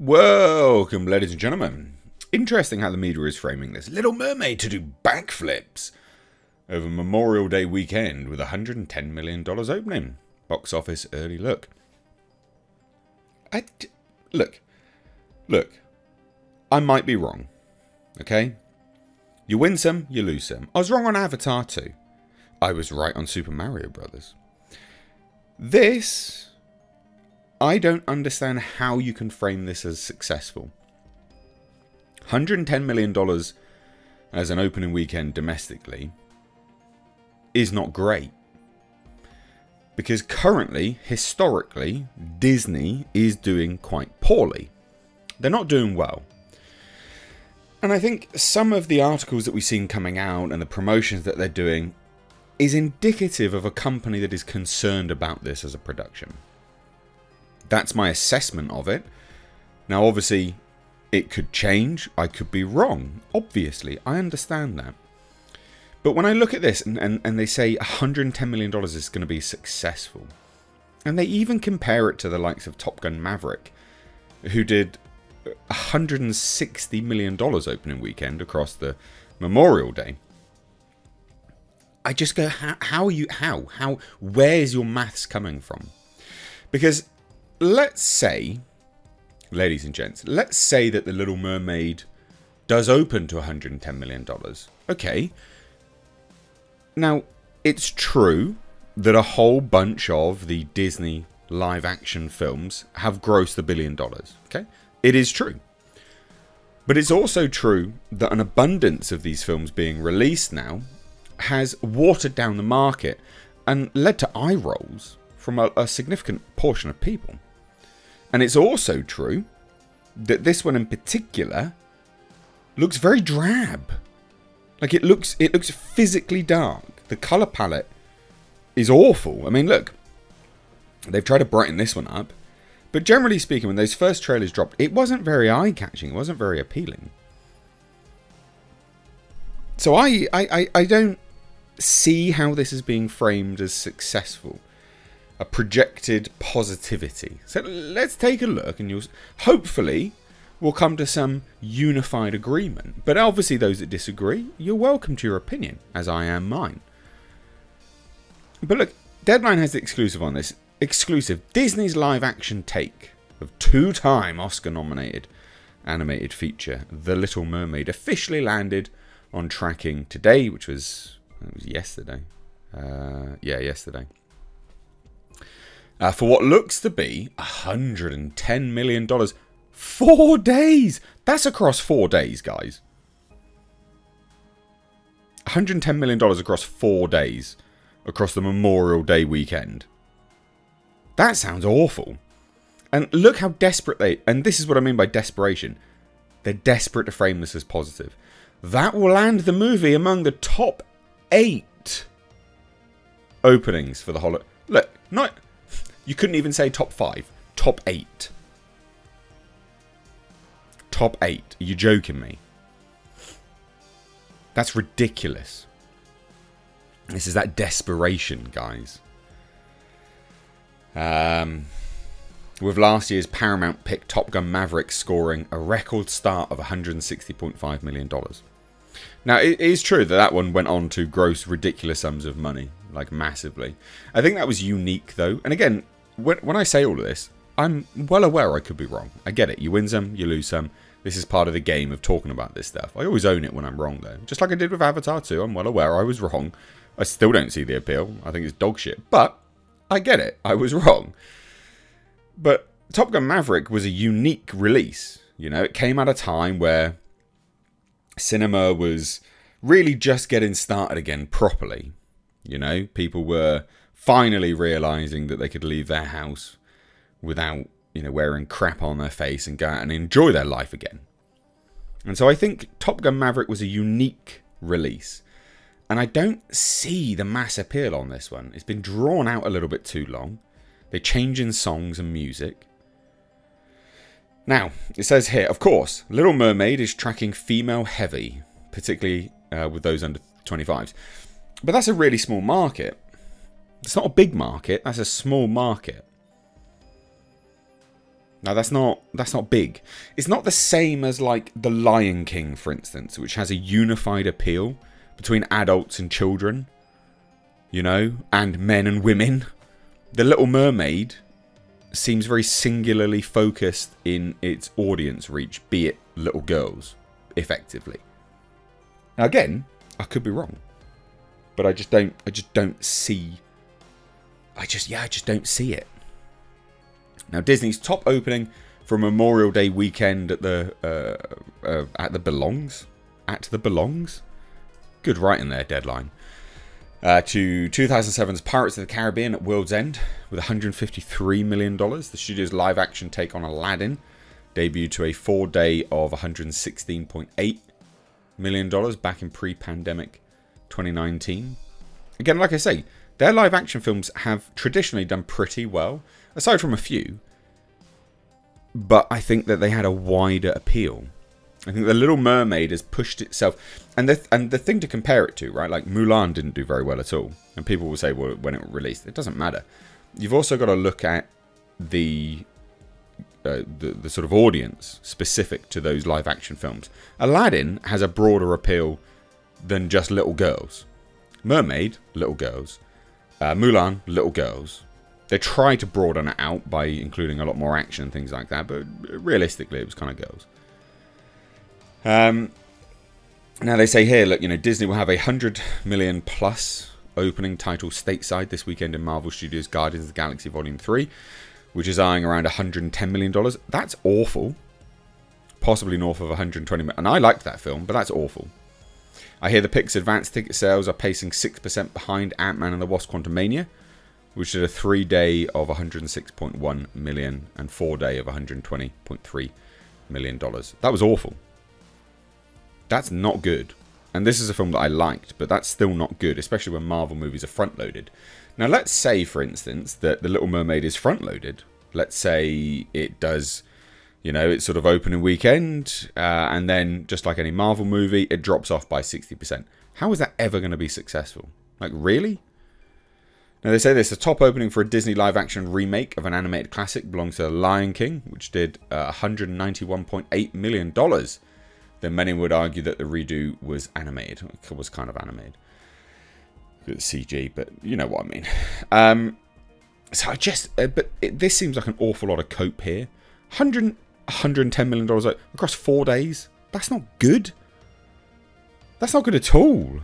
Welcome, ladies and gentlemen. Interesting how the media is framing this. Little Mermaid to do backflips over Memorial Day weekend with $110 million opening. Box office early look. Look. I might be wrong. Okay? You win some, you lose some. I was wrong on Avatar 2. I was right on Super Mario Brothers. This, I don't understand how you can frame this as successful. $110 million as an opening weekend domestically is not great. Because currently, historically, Disney is doing quite poorly. They're not doing well. And I think some of the articles that we've seen coming out and the promotions that they're doing is indicative of a company that is concerned about this as a production. That's my assessment of it. Now, obviously, it could change. I could be wrong. Obviously, I understand that. But when I look at this and they say $110 million is going to be successful, and they even compare it to the likes of Top Gun Maverick, who did $160 million opening weekend across the Memorial Day, I just go, how? Where's your maths coming from? Because let's say, ladies and gents, let's say that The Little Mermaid does open to $110 million. Okay. Now, it's true that a whole bunch of the Disney live-action films have grossed $1 billion. Okay? It is true. But it's also true that an abundance of these films being released now has watered down the market and led to eye rolls from a significant portion of people. And it's also true that this one in particular looks very drab. Like it looks physically dark. The colour palette is awful. I mean, look, they've tried to brighten this one up. But generally speaking, when those first trailers dropped, it wasn't very eye-catching. It wasn't very appealing. So I don't see how this is being framed as successful. A projected positivity. So let's take a look and hopefully we'll come to some unified agreement. But obviously those that disagree, you're welcome to your opinion, as I am mine. But look, Deadline has the exclusive on this. Exclusive. Disney's live-action take of two-time Oscar-nominated animated feature, The Little Mermaid, officially landed on tracking today, which was, yesterday. Yesterday. For what looks to be $110 million. 4 days! That's across 4 days, guys. $110 million across 4 days. Across the Memorial Day weekend. That sounds awful. And look how desperate they... And this is what I mean by desperation. They're desperate to frame this as positive. That will land the movie among the top 8 openings for the holiday. Look, not... You couldn't even say top 5. Top 8. Top 8. Are you joking me? That's ridiculous. This is that desperation, guys. With last year's Paramount pick Top Gun Maverick scoring a record start of $160.5 million. Now, it is true that that one went on to gross ridiculous sums of money, like massively. I think that was unique, though. And again, when I say all of this, I'm well aware I could be wrong. I get it. You win some, you lose some. This is part of the game of talking about this stuff. I always own it when I'm wrong, though. Just like I did with Avatar 2, I'm well aware I was wrong. I still don't see the appeal. I think it's dog shit. But I get it. I was wrong. But Top Gun Maverick was a unique release. You know, it came at a time where cinema was really just getting started again properly. You know, people were finally realizing that they could leave their house without, you know, wearing crap on their face and go out and enjoy their life again. And so I think Top Gun Maverick was a unique release. And I don't see the mass appeal on this one. It's been drawn out a little bit too long. They're changing songs and music. Now, it says here, of course, Little Mermaid is tracking female heavy, particularly with those under 25s. But that's a really small market. It's not a big market, that's a small market. Now that's not big. It's not the same as like The Lion King, for instance, which has a unified appeal between adults and children, you know, and men and women. The Little Mermaid seems very singularly focused in its audience reach, be it little girls, effectively. Now again, I could be wrong, but I just don't see. I just don't see it. Now Disney's top opening for Memorial Day weekend at the Belongs. Good writing there, deadline. To 2007's Pirates of the Caribbean at World's End with $153 million. The studio's live-action take on Aladdin debuted to a 4-day of $116.8 million back in pre-pandemic 2019. Again, like I say, their live-action films have traditionally done pretty well, aside from a few. But I think that they had a wider appeal. I think The Little Mermaid has pushed itself, and the thing to compare it to, right? Like Mulan didn't do very well at all, and people will say, well, when it released, it doesn't matter. You've also got to look at the sort of audience specific to those live action films. Aladdin has a broader appeal than just little girls. Mermaid, little girls. Mulan, little girls. They try to broaden it out by including a lot more action and things like that, but realistically, it was kind of girls. Now they say here, look, you know, Disney will have 100 million plus opening title stateside this weekend in Marvel Studios' Guardians of the Galaxy Volume 3, which is eyeing around $110 million. That's awful. Possibly north of 120 million. And I liked that film, but that's awful. I hear the Pixar advanced ticket sales are pacing 6% behind Ant-Man and the Wasp: Quantumania, which did a 3-day of $106.1 million and 4-day of $120.3 million. That was awful. That's not good. And this is a film that I liked, but that's still not good, especially when Marvel movies are front-loaded. Now, let's say, for instance, that The Little Mermaid is front-loaded. Let's say it does, you know, it's sort of opening weekend, and then, just like any Marvel movie, it drops off by 60%. How is that ever going to be successful? Like, really? Now, they say this, the top opening for a Disney live-action remake of an animated classic belongs to The Lion King, which did $191.8 million. Then many would argue that the redo was animated. It was kind of animated. It's CG, but you know what I mean. So I just... this seems like an awful lot of cope here. $110 million across 4 days? That's not good. That's not good at all.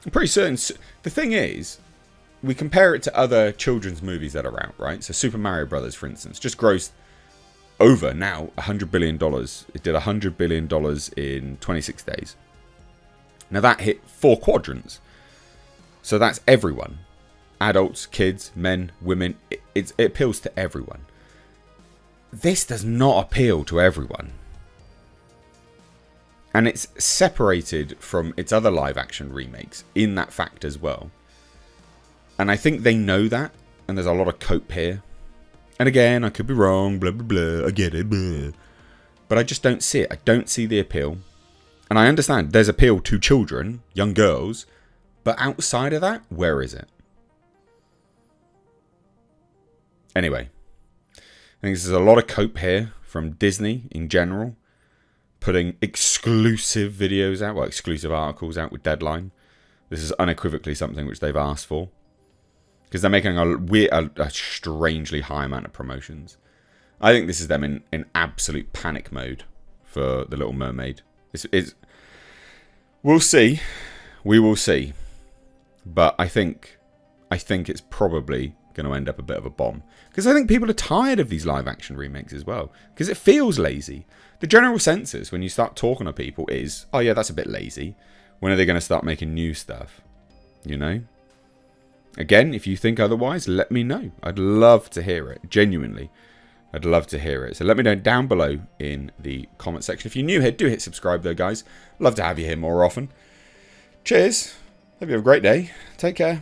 I'm pretty certain... The thing is, we compare it to other children's movies that are out, right? So Super Mario Brothers, for instance, just grossed over now $100 billion. It did $100 billion in 26 days. Now that hit 4 quadrants. So that's everyone. Adults, kids, men, women. It appeals to everyone. This does not appeal to everyone. And it's separated from its other live action remakes in that fact as well. And I think they know that. And there's a lot of cope here. And again, I could be wrong, blah, blah, blah, I get it, blah. But I just don't see it. I don't see the appeal. And I understand there's appeal to children, young girls, but outside of that, where is it? Anyway, I think there's a lot of cope here from Disney in general, putting exclusive videos out, well, exclusive articles out with Deadline. This is unequivocally something which they've asked for. Because they're making a strangely high amount of promotions. I think this is them in absolute panic mode for The Little Mermaid. We'll see. We will see. But I think it's probably going to end up a bit of a bomb. Because I think people are tired of these live action remakes as well. Because it feels lazy. The general census when you start talking to people is, oh yeah, that's a bit lazy. When are they going to start making new stuff? You know? Again, if you think otherwise, let me know. I'd love to hear it. Genuinely. I'd love to hear it. So let me know down below in the comment section. If you're new here, do hit subscribe though, guys. Love to have you here more often. Cheers. Hope you have a great day. Take care.